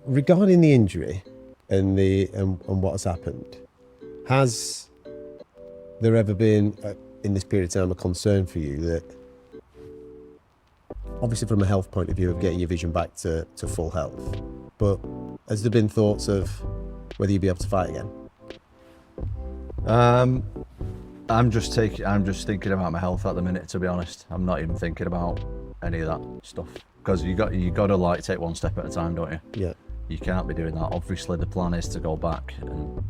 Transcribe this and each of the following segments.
Regarding the injury and and what has happened, has there ever been in this period of time a concern for you that, obviously from a health point of view, of getting your vision back to full health, but has there been thoughts of whether you'd be able to fight again? I'm just thinking about my health at the minute, to be honest. I'm not even thinking about any of that stuff, because you got to like take one step at a time, don't you? Yeah. You can't be doing that. Obviously the plan is to go back and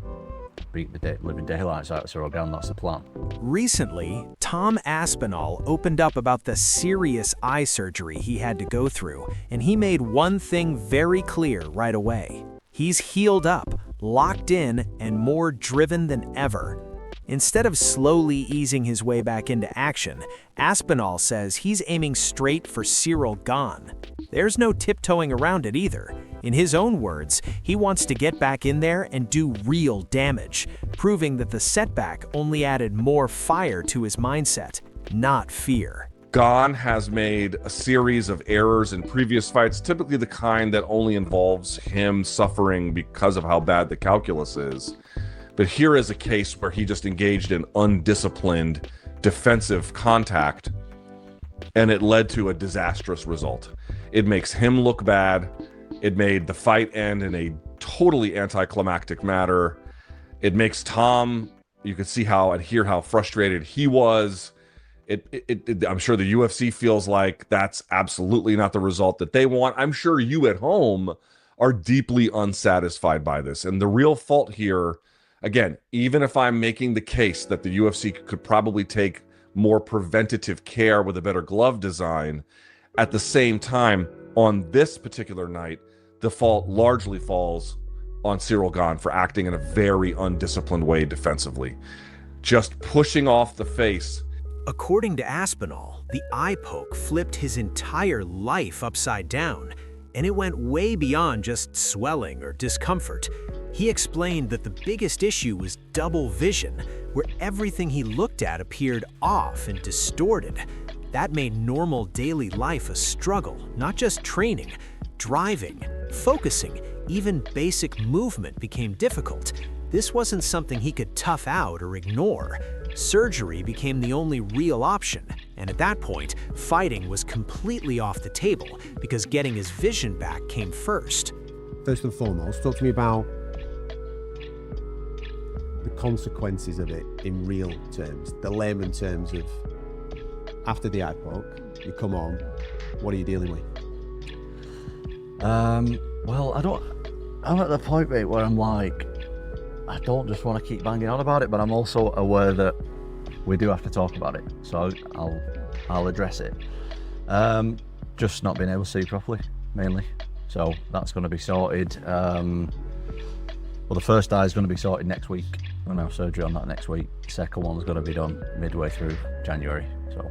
beat the living daylights out of Ciryl Gane. That's the plan. Recently, Tom Aspinall opened up about the serious eye surgery he had to go through, and he made one thing very clear right away. He's healed up, locked in, and more driven than ever. Instead of slowly easing his way back into action, Aspinall says he's aiming straight for Ciryl Gane. There's no tiptoeing around it either. In his own words, he wants to get back in there and do real damage, proving that the setback only added more fire to his mindset, not fear. Gane has made a series of errors in previous fights, typically the kind that only involves him suffering because of how bad the calculus is. But here is a case where he just engaged in undisciplined defensive contact, and it led to a disastrous result. It makes him look bad. It made the fight end in a totally anticlimactic manner. It makes Tom, you could see how and hear how frustrated he was. I'm sure the UFC feels like that's absolutely not the result that they want. I'm sure you at home are deeply unsatisfied by this. And the real fault here, again, even if I'm making the case that the UFC could probably take more preventative care with a better glove design, at the same time, on this particular night, the fault largely falls on Ciryl Gane for acting in a very undisciplined way defensively. Just pushing off the face. According to Aspinall, the eye poke flipped his entire life upside down, and it went way beyond just swelling or discomfort. He explained that the biggest issue was double vision, where everything he looked at appeared off and distorted. That made normal daily life a struggle, not just training. Driving, focusing, even basic movement became difficult. This wasn't something he could tough out or ignore. Surgery became the only real option, and at that point, fighting was completely off the table because getting his vision back came first. First and foremost, talk to me about the consequences of it in real terms, the layman terms of after the eye poke, you come on, what are you dealing with? Well, I'm at the point, mate, where I'm like, I don't just want to keep banging on about it, but I'm also aware that we do have to talk about it. So I'll address it. Just not being able to see properly, mainly. So that's going to be sorted. Well, the first eye is going to be sorted next week. I'm going to have surgery on that next week. Second one's going to be done midway through January. So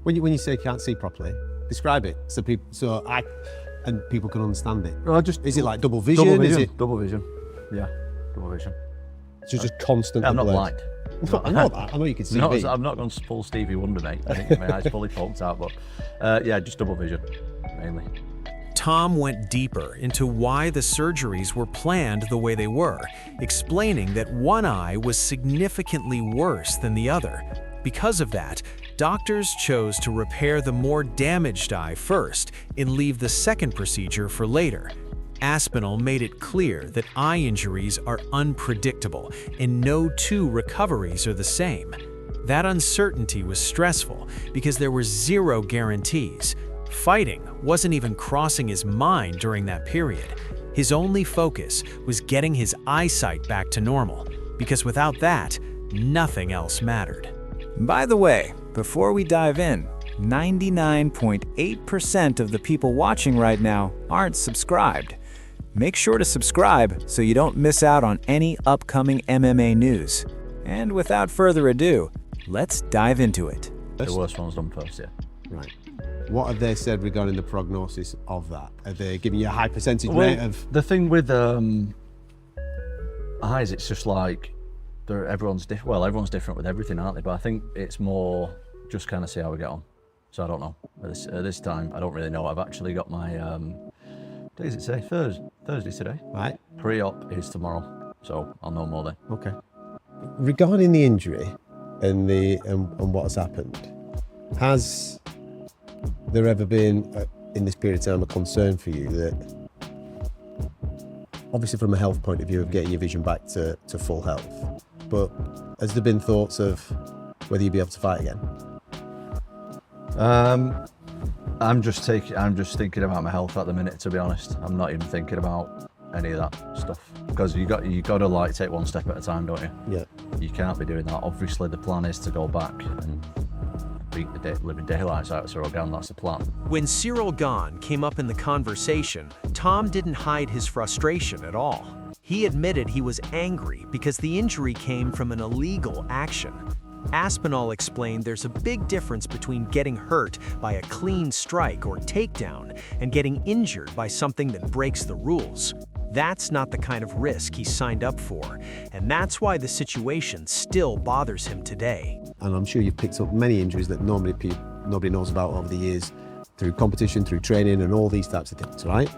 When you say you can't see properly, describe it so people can understand it. Well, is it like double vision? Double vision. Is it double vision? Yeah, double vision. so just constant? I'm not blind. I know that. I know you can see. I'm not going to pull Stevie Wonder, mate. I think my eyes fully poked out, but yeah, just double vision mainly. Tom went deeper into why the surgeries were planned the way they were, explaining that one eye was significantly worse than the other. Because of that, doctors chose to repair the more damaged eye first and leave the second procedure for later. Aspinall made it clear that eye injuries are unpredictable and no two recoveries are the same. That uncertainty was stressful because there were zero guarantees. Fighting wasn't even crossing his mind during that period. His only focus was getting his eyesight back to normal, because without that, nothing else mattered. By the way, before we dive in, 99.8% of the people watching right now aren't subscribed. Make sure to subscribe so you don't miss out on any upcoming MMA news. And without further ado, let's dive into it. The worst one's done first, yeah. Right. What have they said regarding the prognosis of that? Are they giving you a high percentage rate of? The thing with eyes, it's just like everyone's different. Well, everyone's different with everything, aren't they? But I think it's more just kind of see how we get on. So I don't know. At this time, I don't really know. I've actually got my Day is it today? Thursday today. right? Pre-op is tomorrow, so I'll know more then. Okay. Regarding the injury and what has happened, has there ever been in this period of time a concern for you that, obviously from a health point of view of getting your vision back to full health, but has there been thoughts of whether you'd be able to fight again? I'm just thinking about my health at the minute, to be honest. I'm not even thinking about any of that stuff, because you got to like take one step at a time, don't you? Yeah. You can't be doing that. Obviously the plan is to go back and beat the living daylights out of Ciryl Gane. That's the plan. When Ciryl Gane came up in the conversation, Tom didn't hide his frustration at all. He admitted he was angry because the injury came from an illegal action. Aspinall explained there's a big difference between getting hurt by a clean strike or takedown and getting injured by something that breaks the rules. That's not the kind of risk he signed up for, and that's why the situation still bothers him today. And I'm sure you've picked up many injuries that nobody knows about over the years, through competition, through training, and all these types of things, right?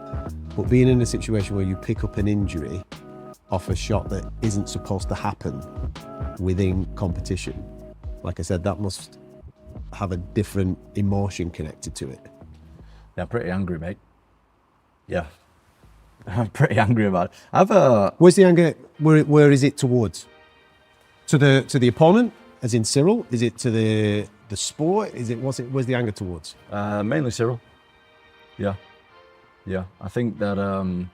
But being in a situation where you pick up an injury off a shot that isn't supposed to happen within competition, like I said, that must have a different emotion connected to it. Yeah, I'm pretty angry, mate. Yeah. I'm pretty angry about it. Where's the anger? Where is it towards? To the opponent, as in Ciryl? Is it to the sport? Where's the anger towards? Mainly Ciryl. Yeah. I think that. I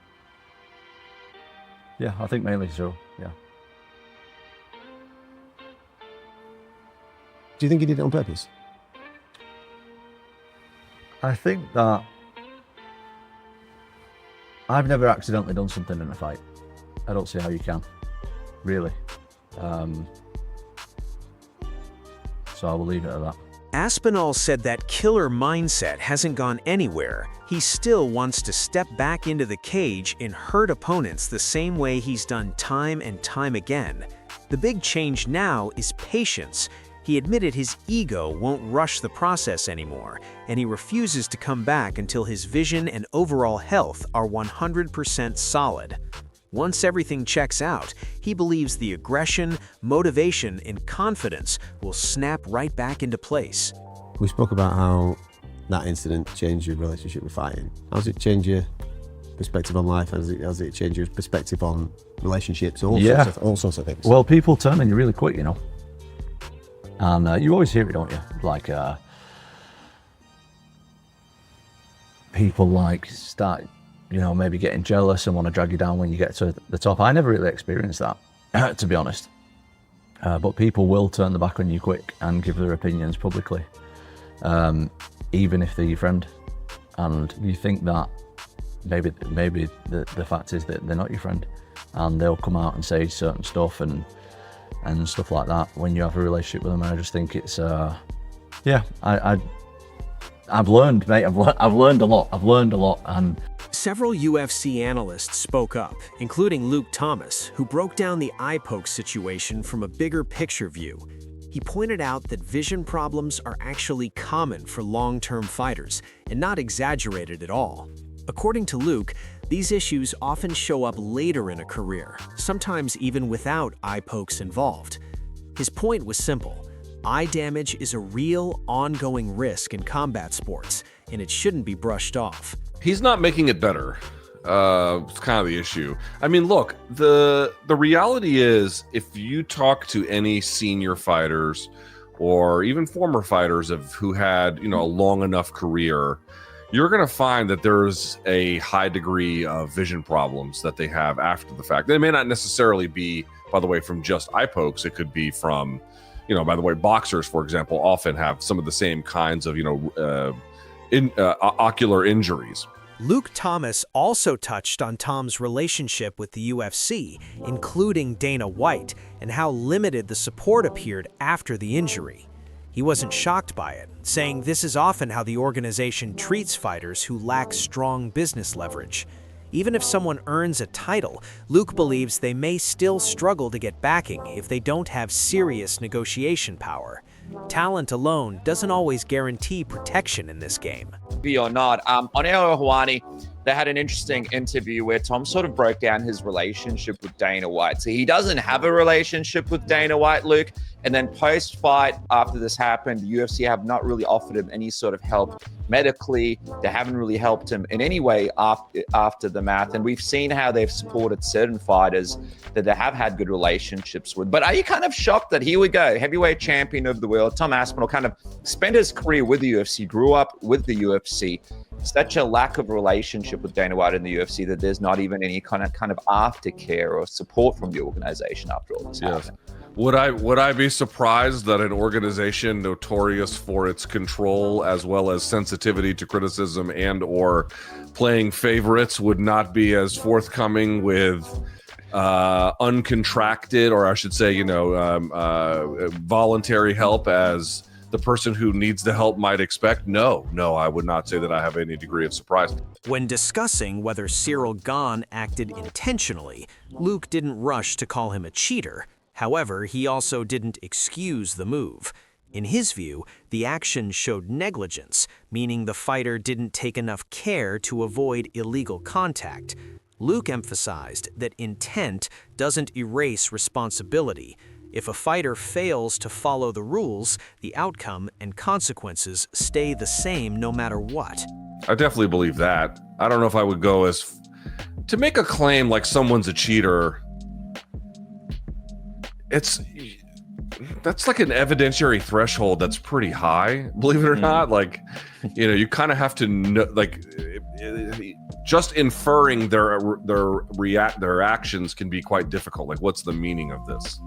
think mainly Ciryl. Yeah. Do you think he did it on purpose? I think that I've never accidentally done something in a fight. I don't see how you can, really. So I will leave it at that. Aspinall said that killer mindset hasn't gone anywhere. He still wants to step back into the cage and hurt opponents the same way he's done time and time again. The big change now is patience. He admitted his ego won't rush the process anymore, and he refuses to come back until his vision and overall health are 100% solid. Once everything checks out, he believes the aggression, motivation, and confidence will snap right back into place. We spoke about how that incident changed your relationship with fighting. How does it change your perspective on life? How does it change your perspective on relationships? All sorts of things. Well, people turn on you really quick, you know. And you always hear it, don't you? Like, people like start, maybe getting jealous and want to drag you down when you get to the top. I never really experienced that, to be honest. But people will turn their back on you quick and give their opinions publicly, even if they're your friend. And you think that maybe the fact is that they're not your friend, and they'll come out and say certain stuff and stuff like that when you have a relationship with them. And I just think it's, I've learned, mate. I've learned a lot. And several UFC analysts spoke up, including Luke Thomas, who broke down the eye poke situation from a bigger picture view. He pointed out that vision problems are actually common for long-term fighters and not exaggerated at all. According to Luke, these issues often show up later in a career, sometimes even without eye pokes involved. His point was simple. Eye damage is a real, ongoing risk in combat sports, and it shouldn't be brushed off. He's not making it better. It's kind of the issue. I mean, look, the reality is, if you talk to any senior fighters or even former fighters who had, a long enough career, you're going to find that there's a high degree of vision problems that they have after the fact. They may not necessarily be, by the way, from just eye pokes. It could be from, by the way, boxers, for example, often have some of the same kinds of, ocular injuries. Luke Thomas also touched on Tom's relationship with the UFC, including Dana White, and how limited the support appeared after the injury. He wasn't shocked by it, saying this is often how the organization treats fighters who lack strong business leverage. Even if someone earns a title, Luke believes they may still struggle to get backing if they don't have serious negotiation power. Talent alone doesn't always guarantee protection in this game. Be or not, on Ariel Helwani, they had an interesting interview where Tom sort of broke down his relationship with Dana White. So he doesn't have a relationship with Dana White, Luke. And then post-fight, after this happened, the UFC have not really offered him any sort of help medically. They haven't really helped him in any way after the match. And we've seen how they've supported certain fighters that they have had good relationships with. But are you kind of shocked that, here we go, heavyweight champion of the world, Tom Aspinall, kind of spent his career with the UFC, grew up with the UFC, such a lack of relationship with Dana White in the UFC that there's not even any kind of aftercare or support from the organization after all this happened? Would I be surprised that an organization notorious for its control as well as sensitivity to criticism and or playing favorites would not be as forthcoming with uncontracted, or I should say, voluntary help as the person who needs the help might expect? No, I would not say that I have any degree of surprise. When discussing whether Ciryl Gane acted intentionally, Luke didn't rush to call him a cheater. However, he also didn't excuse the move. In his view, the action showed negligence, meaning the fighter didn't take enough care to avoid illegal contact. Luke emphasized that intent doesn't erase responsibility. If a fighter fails to follow the rules, the outcome and consequences stay the same no matter what. I definitely believe that. I don't know if I would go as to make a claim like someone's a cheater. That's like an evidentiary threshold that's pretty high, believe it or not. Like, you kind of have to know, like, just inferring their actions can be quite difficult. Like, what's the meaning of this?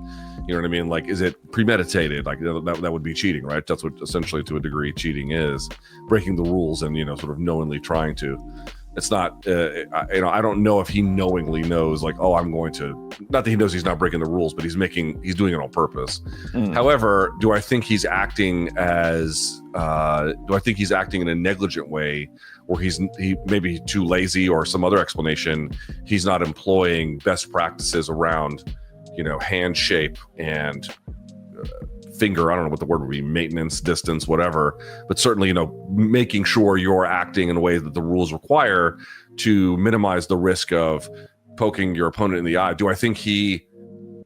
You know what I mean? Like, is it premeditated? Like, that would be cheating, right? That's what essentially, to a degree, cheating is: breaking the rules and sort of knowingly trying to. It's not, I don't know if he knowingly knows, like, oh, I'm going to, not that he knows he's not breaking the rules, but he's doing it on purpose. However, do I think he's acting in a negligent way, or he maybe too lazy, or some other explanation? He's not employing best practices around, hand shape and finger, I don't know what the word would be, maintenance, distance, whatever, but certainly, making sure you're acting in a way that the rules require to minimize the risk of poking your opponent in the eye. Do I think he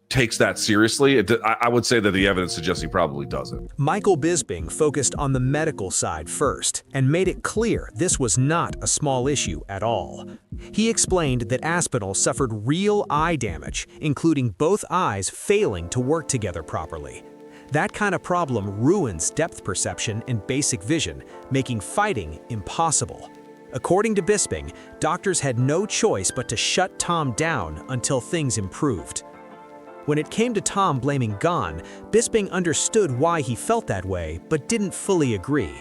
takes that seriously? I would say that the evidence suggests he probably doesn't. Michael Bisping focused on the medical side first and made it clear this was not a small issue at all. He explained that Aspinall suffered real eye damage, including both eyes failing to work together properly. That kind of problem ruins depth perception and basic vision, making fighting impossible. According to Bisping, doctors had no choice but to shut Tom down until things improved. When it came to Tom blaming Gane, Bisping understood why he felt that way, but didn't fully agree.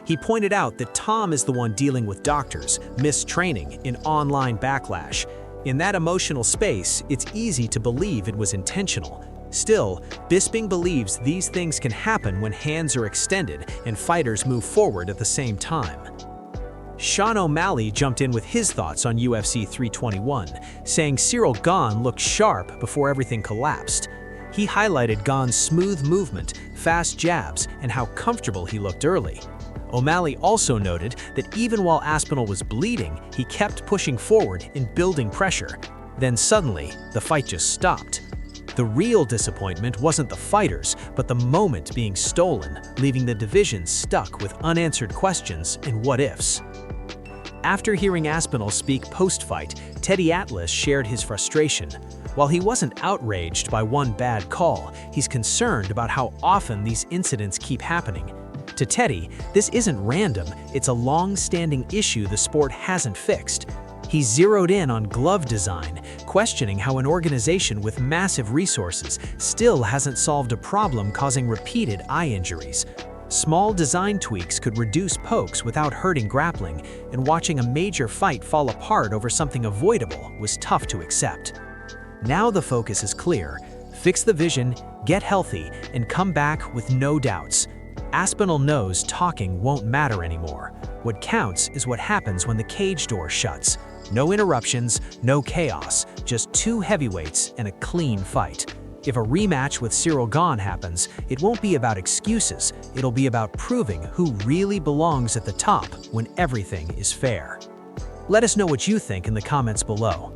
He pointed out that Tom is the one dealing with doctors, mistraining, and online backlash. In that emotional space, it's easy to believe it was intentional. Still, Bisping believes these things can happen when hands are extended and fighters move forward at the same time. Sean O'Malley jumped in with his thoughts on UFC 321, saying Ciryl Gane looked sharp before everything collapsed. He highlighted Gane's smooth movement, fast jabs, and how comfortable he looked early. O'Malley also noted that even while Aspinall was bleeding, he kept pushing forward and building pressure. Then suddenly, the fight just stopped. The real disappointment wasn't the fighters, but the moment being stolen, leaving the division stuck with unanswered questions and what-ifs. After hearing Aspinall speak post-fight, Teddy Atlas shared his frustration. While he wasn't outraged by one bad call, he's concerned about how often these incidents keep happening. To Teddy, this isn't random, it's a long-standing issue the sport hasn't fixed. He zeroed in on glove design, questioning how an organization with massive resources still hasn't solved a problem causing repeated eye injuries. Small design tweaks could reduce pokes without hurting grappling, and watching a major fight fall apart over something avoidable was tough to accept. Now the focus is clear: fix the vision, get healthy, and come back with no doubts. Aspinall knows talking won't matter anymore. What counts is what happens when the cage door shuts. No interruptions, no chaos, just two heavyweights and a clean fight. If a rematch with Ciryl Gane happens, it won't be about excuses, it'll be about proving who really belongs at the top when everything is fair. Let us know what you think in the comments below.